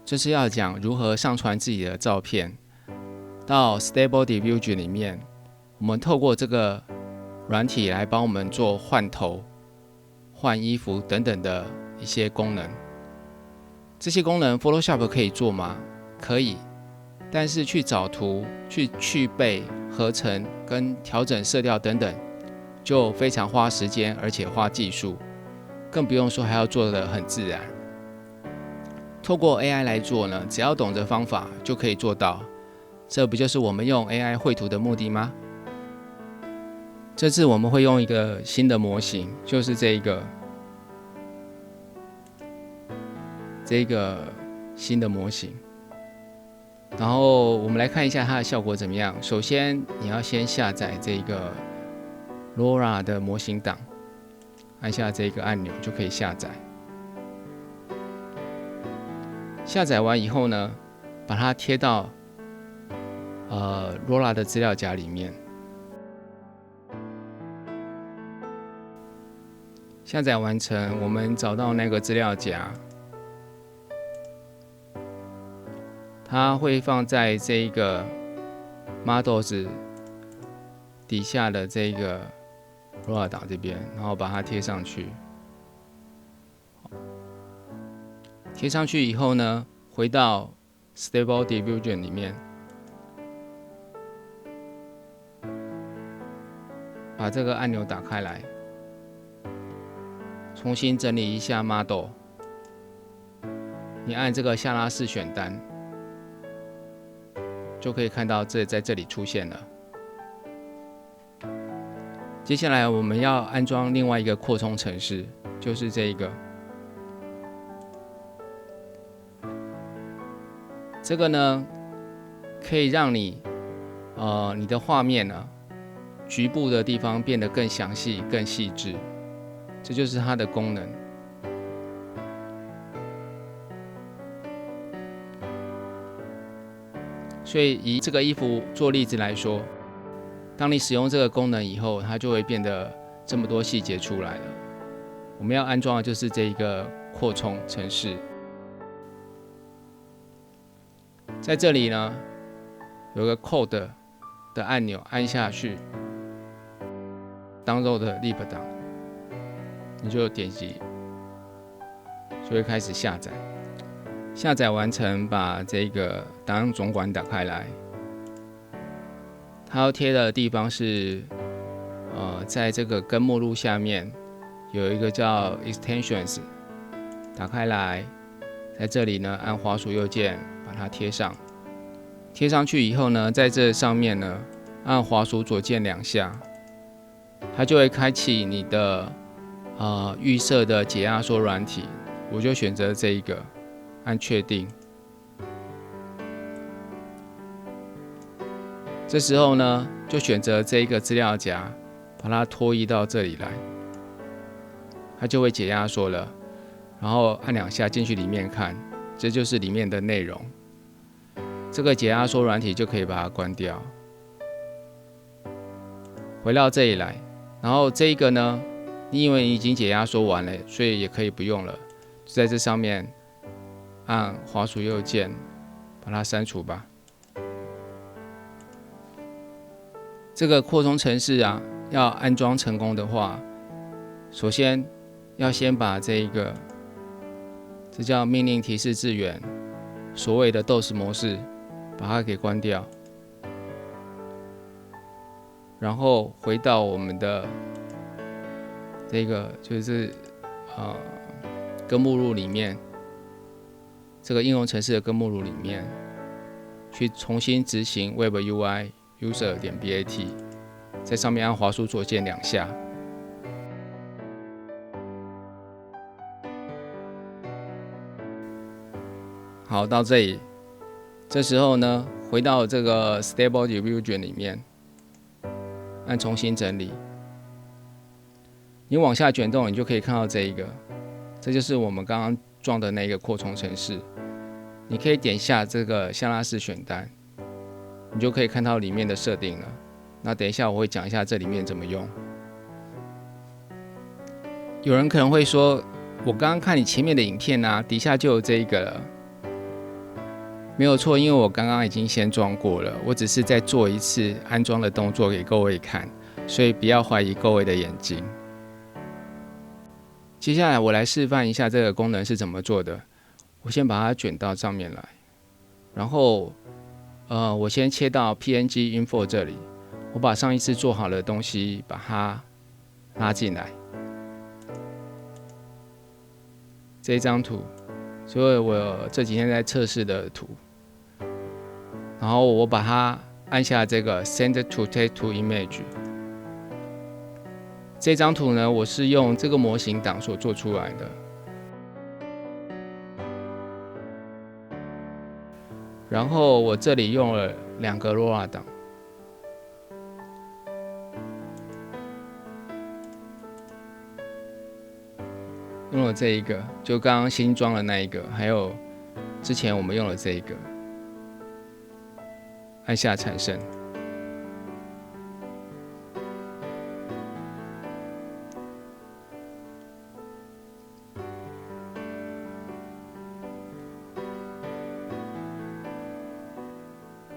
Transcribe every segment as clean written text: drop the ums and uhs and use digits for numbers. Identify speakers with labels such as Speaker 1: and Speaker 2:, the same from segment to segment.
Speaker 1: 这是要讲如何上传自己的照片到 Stable Diffusion 里面。我们透过这个软体来帮我们做换头、换衣服等等的一些功能。这些功能 Photoshop 可以做吗？可以，但是去找图、去背、合成跟调整色调等等，就非常花时间，而且花技术，更不用说还要做得很自然。透过 AI 来做呢，只要懂得方法就可以做到。这不就是我们用 AI 绘图的目的吗？这次我们会用一个新的模型，就是这个新的模型。然后我们来看一下它的效果怎么样。首先，你要先下载这个 LoRa 的模型档，按下这个按钮就可以下载。下载完以后呢，把它贴到LoRa 的资料夹里面。下载完成，我们找到那个资料夹，它会放在这个 Models 底下的这个 LoRa 档这边，然后把它贴上去。贴上去以后呢，回到 Stable Diffusion 里面，把这个按钮打开来。重新整理一下 model， 你按这个下拉式选单，就可以看到在这里出现了。接下来我们要安装另外一个扩充程式，就是这一个。这个呢，可以让你你的画面呢，局部的地方变得更详细、更细致。这就是它的功能。所以以这个衣服做例子来说，当你使用这个功能以后，它就会变得这么多细节出来了。我们要安装的就是这一个扩充程式。在这里呢，有个 Code 的按钮，按下去 ，Download lib 档。你就点击，就会开始下载。下载完成，把这个档案总管打开来。它要贴的地方是，在这个根目录下面有一个叫 Extensions， 打开来，在这里呢按滑鼠右键把它贴上。贴上去以后呢，在这上面呢按滑鼠左键2下，它就会开启你的预设的解压缩软体，我就选择这一个，按确定。这时候呢，就选择这一个资料夹，把它拖移到这里来，它就会解压缩了。然后按2下进去里面看，这就是里面的内容。这个解压缩软体就可以把它关掉，回到这里来。然后这一个呢，你以为你已经解压缩完了，所以也可以不用了。就在这上面按滑鼠右键把它删除吧。这个扩充程式啊，要安装成功的话，首先要先把这叫命令提示字元，所谓的 DOS 模式，把它给关掉，然后回到我们的这个就是根目录里面，这个应用程式的根目录里面，去重新执行 Web UI user.bat， 在上面按滑鼠左键2下。好，到这里，这时候呢，回到这个 Stable Diffusion 里面，按重新整理。你往下卷动，你就可以看到这一个，这就是我们刚刚装的那个扩充程式。你可以点下这个下拉式选单，你就可以看到里面的设定了。那等一下我会讲一下这里面怎么用。有人可能会说，我刚刚看你前面的影片啊，底下就有这一个了。没有错，因为我刚刚已经先装过了，我只是再做一次安装的动作给各位看，所以不要怀疑各位的眼睛。接下来我来示范一下这个功能是怎么做的。我先把它卷到上面来，然后我先切到 PNG Info 这里，我把上一次做好的东西把它拉进来。这一张图，所以我这几天在测试的图。然后我把它按下这个 Send to Text to Image。这张图呢，我是用这个模型档所做出来的。然后我这里用了2个 RAW 档，用了这一个，就刚刚新装的那一个，还有之前我们用了这一个。按下产生，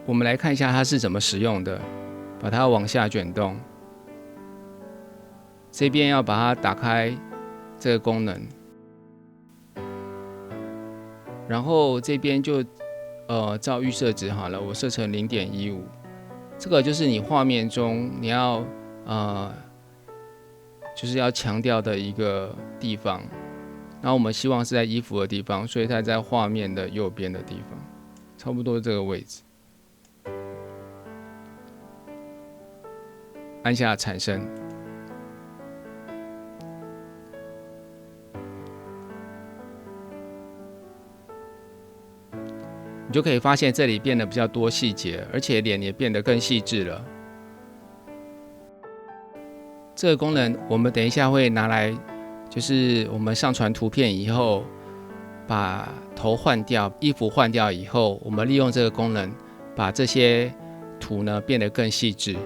Speaker 1: 我们来看一下它是怎么使用的。把它往下卷动，这边要把它打开这个功能，然后这边就照预设值好了，我设成 0.15， 这个就是你画面中你要就是要强调的一个地方。然后我们希望是在衣服的地方，所以它在画面的右边的地方，差不多这个位置。按下产生。你就可以发现这里变得比较多细节，而且脸也变得更细致了。这个功能我们等一下会拿来，就是我们上传图片以后，把头换掉、衣服换掉以后，我们利用这个功能，把这些图呢变得更细致。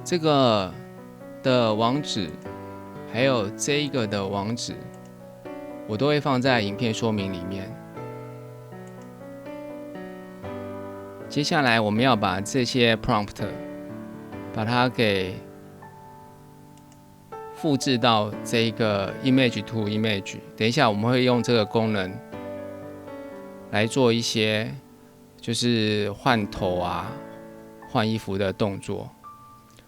Speaker 1: 这个的网址，还有这一个的网址，我都会放在影片说明里面。接下来我们要把这些 prompt 把它给复制到这个 image to image。等一下我们会用这个功能来做一些就是换头啊、换衣服的动作，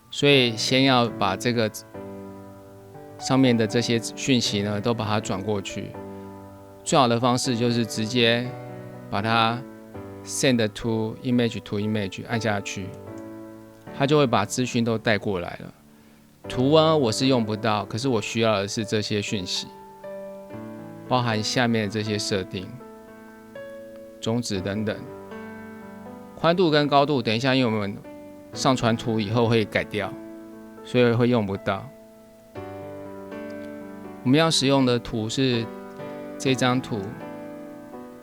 Speaker 1: 所以先要把这个上面的这些讯息呢都把它转过去。最好的方式就是直接把它Send to image 按下去，它就会把资讯都带过来了。图啊我是用不到，可是我需要的是这些讯息，包含下面的这些设定、种子等等。宽度跟高度，等一下因为我们上传图以后会改掉，所以会用不到。我们要使用的图是这张图，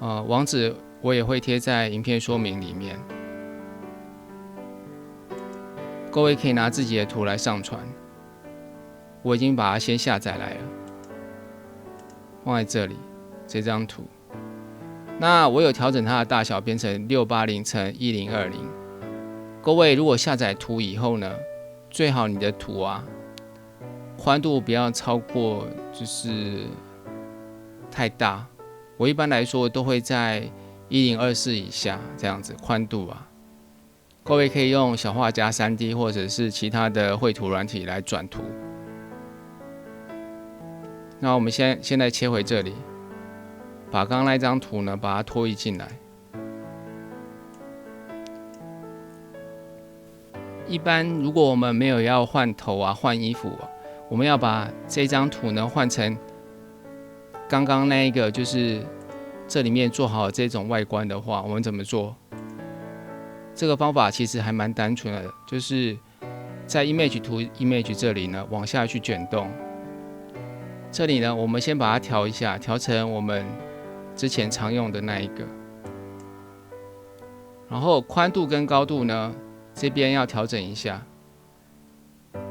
Speaker 1: 网址我也会贴在影片说明里面，各位可以拿自己的图来上传。我已经把它先下载来了，放在这里这张图。那我有调整它的大小，变成680×1020。各位如果下载图以后呢，最好你的图啊宽度不要超过就是太大。我一般来说都会在1024以下这样子宽度啊。各位可以用小画家 3D 或者是其他的绘图软体来转图。那我们现在切回这里，把刚刚那张图呢把它拖移进来。一般如果我们没有要换头啊、换衣服啊，我们要把这张图呢换成刚刚那一个，就是这里面做好这种外观的话，我们怎么做？这个方法其实还蛮单纯的，就是在 image to image 这里呢往下去卷动。这里呢，我们先把它调一下，调成我们之前常用的那一个。然后宽度跟高度呢，这边要调整一下。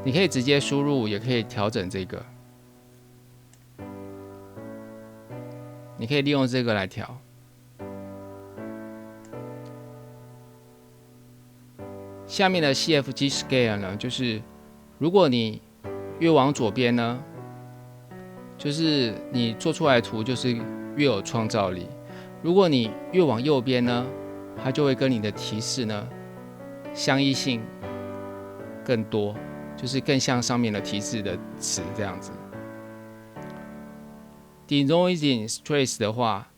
Speaker 1: 你可以直接输入，也可以调整这个。你可以利用这个来调。下面的 CFG Scale 呢，就是如果你越往左边呢，就是你做出来的图就是越有创造力；如果你越往右边呢，它就会跟你的提示呢相异性更多，就是更像上面的提示的词这样子。Denoising Stress 的话，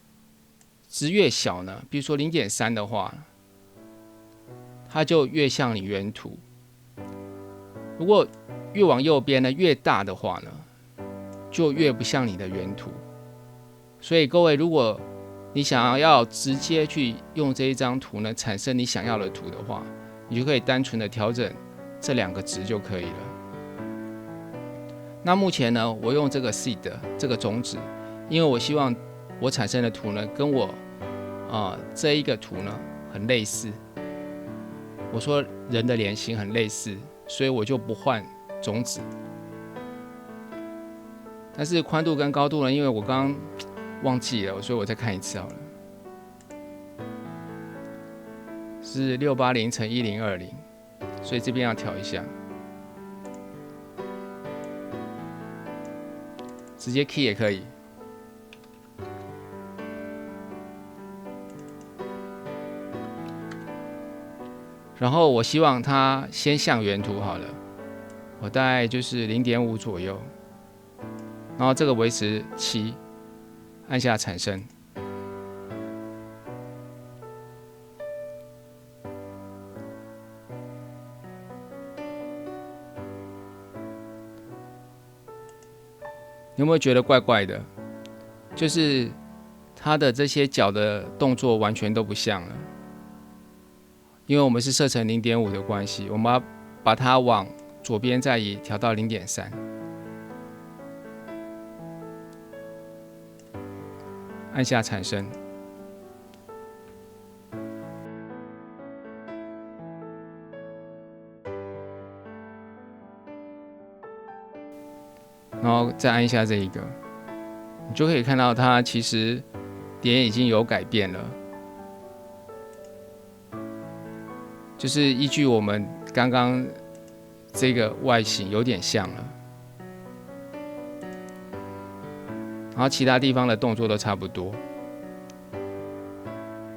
Speaker 1: 值越小呢，比如说 0.3 的话，它就越像你原图；如果越往右边呢，越大的话呢，就越不像你的原图。所以各位，如果你想要直接去用这一张图呢，产生你想要的图的话，你就可以单纯的调整这2个值就可以了。那目前呢，我用这个 seed 这个种子，因为我希望我产生的图呢，跟我这一个图呢很类似。我说人的脸型很类似，所以我就不换种子。但是宽度跟高度呢，因为我刚刚忘记了，所以我再看一次好了。是680×1020，所以这边要调一下。直接 key 也可以。然后我希望它先像原图好了，我大概就是0.5左右，然后这个维持7，按下产生。你有没有觉得怪怪的？就是它的这些脚的动作完全都不像了。因为我们是设成0.5的关系，我们要把它往左边再移，调到0.3，按下产生。然后再按一下这一个，你就可以看到它其实点已经有改变了。就是依据我们刚刚这个外形有点像了，然后其他地方的动作都差不多。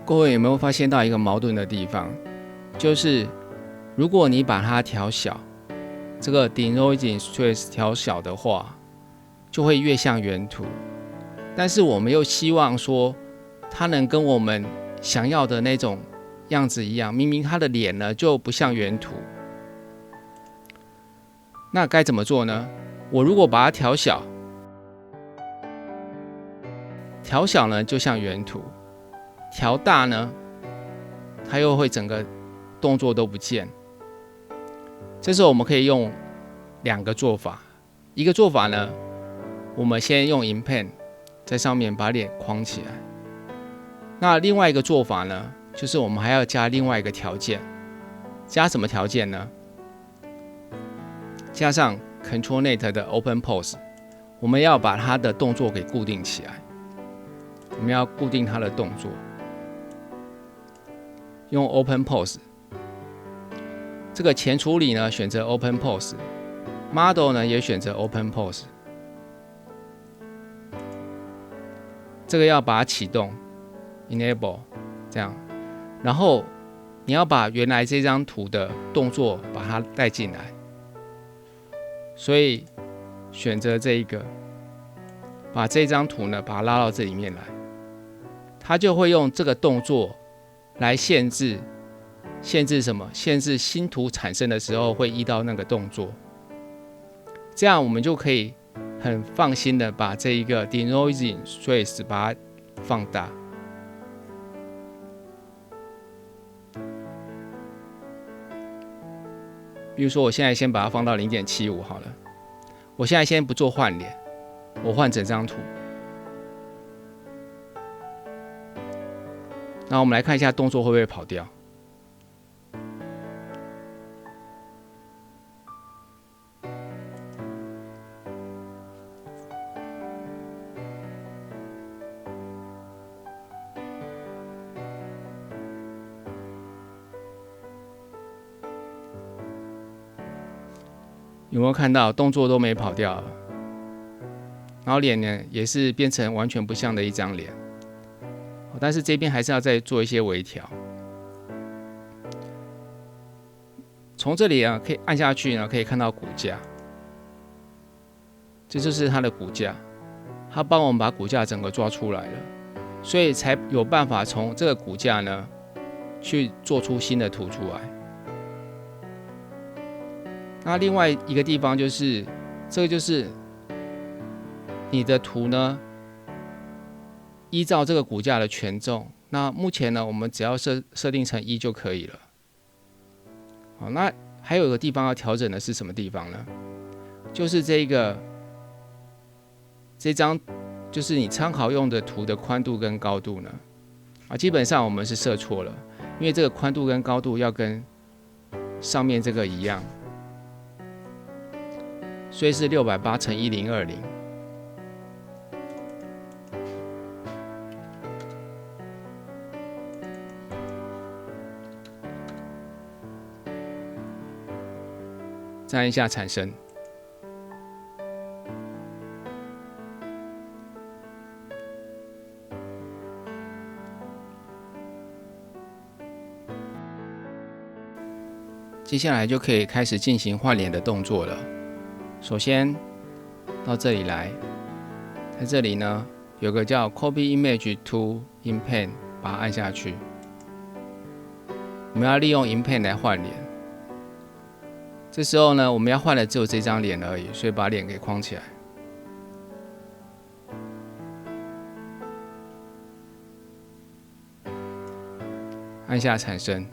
Speaker 1: 各位有没有发现到一个矛盾的地方？就是如果你把它调小，这个 Denoising Stress 调小的话，就会越像原图。但是我们又希望说，它能跟我们想要的那种样子一样，明明他的脸呢就不像原图，那该怎么做呢？我如果把它调小，调小呢就像原图，调大呢，它又会整个动作都不见。这时候我们可以用2个做法，一个做法呢，我们先用银pen在上面把脸框起来，那另外一个做法呢，就是我们还要加另外一个条件，加什么条件呢？加上 CtrlNet 的 Open Pose， 我们要把它的动作给固定起来。我们要固定它的动作，用 Open Pose。这个前处理呢，选择 Open Pose，Model 呢也选择 Open Pose。这个要把它启动 ，Enable， 这样。然后你要把原来这张图的动作把它带进来，所以选择这一个，把这张图呢把它拉到这里面来，它就会用这个动作来限制什么？限制新图产生的时候会依到那个动作，这样我们就可以很放心的把这一个 Denoising Stress 把它放大。比如说，我现在先把它放到 0.75 好了。我现在先不做换脸，我换整张图。那我们来看一下动作会不会跑掉。有没有看到动作都没跑掉了？然后脸呢也是变成完全不像的一张脸，但是这边还是要再做一些微调。从这里啊可以按下去呢，可以看到骨架，这就是它的骨架，它帮我们把骨架整个抓出来了，所以才有办法从这个骨架呢去做出新的图出来。那另外一个地方就是，这个就是你的图呢，依照这个骨架的权重，那目前呢，我们只要设定成1就可以了。好，那还有一个地方要调整的是什么地方呢？就是这张就是你参考用的图的宽度跟高度呢，基本上我们是设错了，因为这个宽度跟高度要跟上面这个一样，所以是680×1020。再按一下产生。接下来就可以开始进行换脸的动作了。首先到这里来，在这里呢有个叫 Copy Image to InPaint， 把它按下去。我们要利用 InPaint 来换脸。这时候呢，我们要换的只有这张脸而已，所以把脸给框起来。按下产生。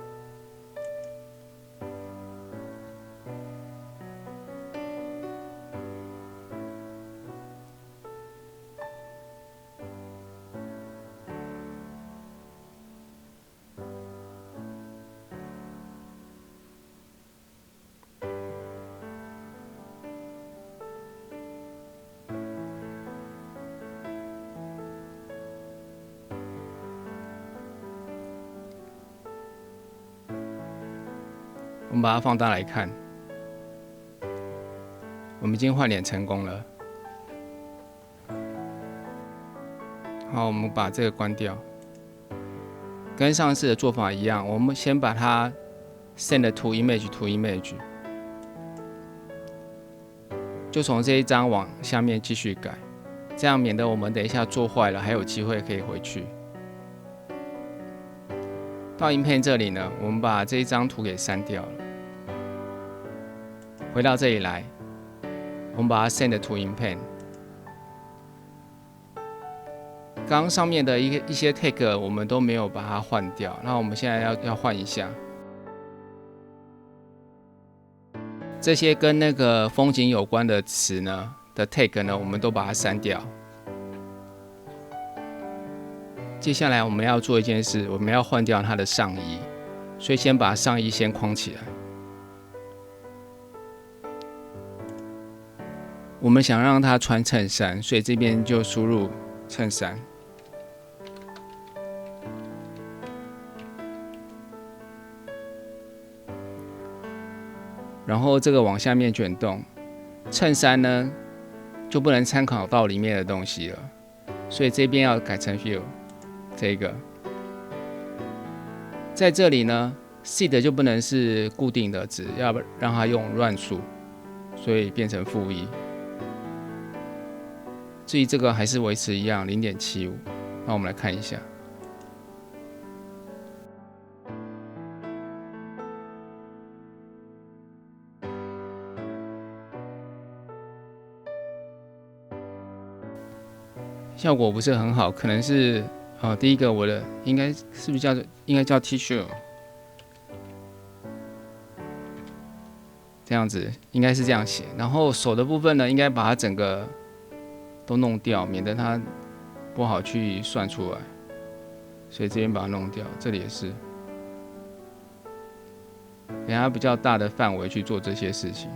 Speaker 1: 我们把它放大来看，我们已经换脸成功了。好，我们把这个关掉，跟上次的做法一样，我们先把它 send to image to image， 就从这一张往下面继续改，这样免得我们等一下做坏了还有机会可以回去。到InPaint这里呢，我们把这一张图给删掉了。回到这里来，我们把它 send to InPaint。刚刚上面的一些 tag 我们都没有把它换掉，那我们现在要换一下。这些跟那个风景有关的词呢的 tag 呢，我们都把它删掉。接下来我们要做一件事，我们要换掉它的上衣，所以先把上衣先框起来。我们想让他穿衬衫，所以这边就输入衬衫。然后这个往下面卷动，衬衫呢就不能参考到里面的东西了，所以这边要改成 view 这个。在这里呢 ，seed 就不能是固定的值，要让它用乱数，所以变成-1。至于这个还是维持一样 0.75， 那我们来看一下。效果不是很好，可能是第一个我的应该是不是应该叫 T-shirt， 这样子应该是这样写。然后手的部分呢，应该把它整个都弄掉，免得它不好去算出来，所以这边把它弄掉。这里也是，给它比较大的范围去做这些事情。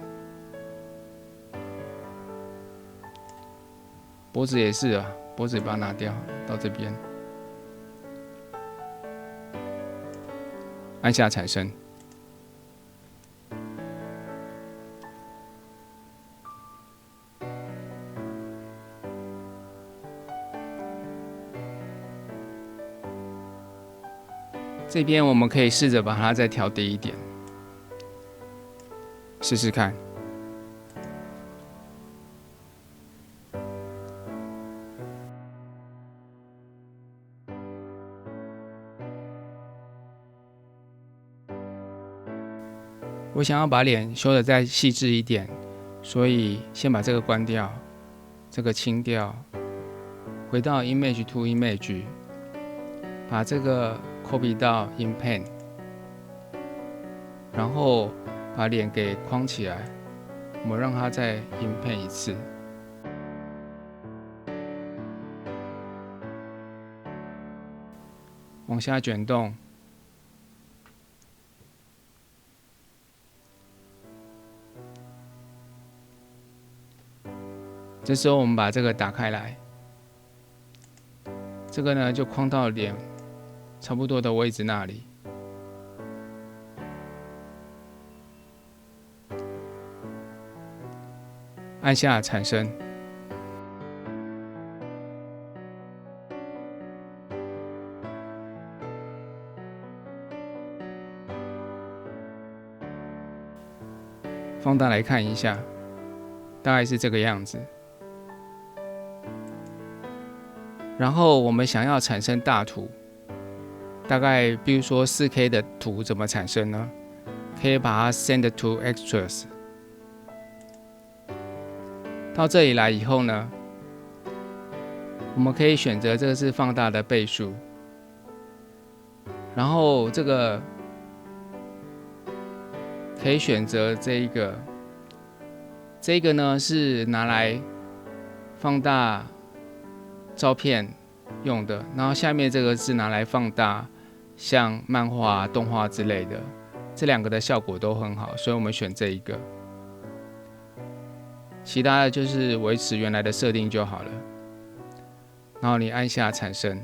Speaker 1: 脖子也是啊，脖子把它拿掉，到这边，按下产生。这边我们可以试着把它再调低一点，试试看。我想要把脸修得再细致一点，所以先把这个关掉，这个清掉，回到 Image to Image， 把这个 copy 到 InPaint， 然后把脸给框起来，我们让它再 InPaint 一次。往下卷动。这时候我们把这个打开来，这个呢就框到脸差不多的位置那里。按下产生。放大来看一下，大概是这个样子。然后我们想要产生大图，大概比如说 4K 的图怎么产生呢？可以把它 send to extras。到这里来以后呢，我们可以选择这个是放大的倍数，然后这个可以选择这一个，这个呢是拿来放大照片用的，然后下面这个是拿来放大像漫画、动画之类的，这两个的效果都很好，所以我们选这一个。其他的就是维持原来的设定就好了。然后你按下产生，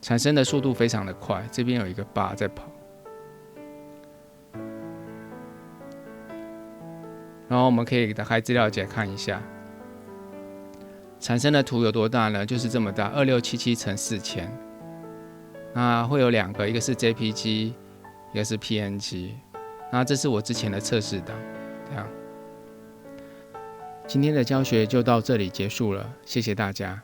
Speaker 1: 产生的速度非常的快，这边有一个 bar 在跑。然后我们可以打开资料夹看一下，产生的图有多大呢？就是这么大，2677乘4000。那会有两个，一个是 JPG， 一个是 PNG。那这是我之前的测试档，这样。今天的教学就到这里结束了，谢谢大家。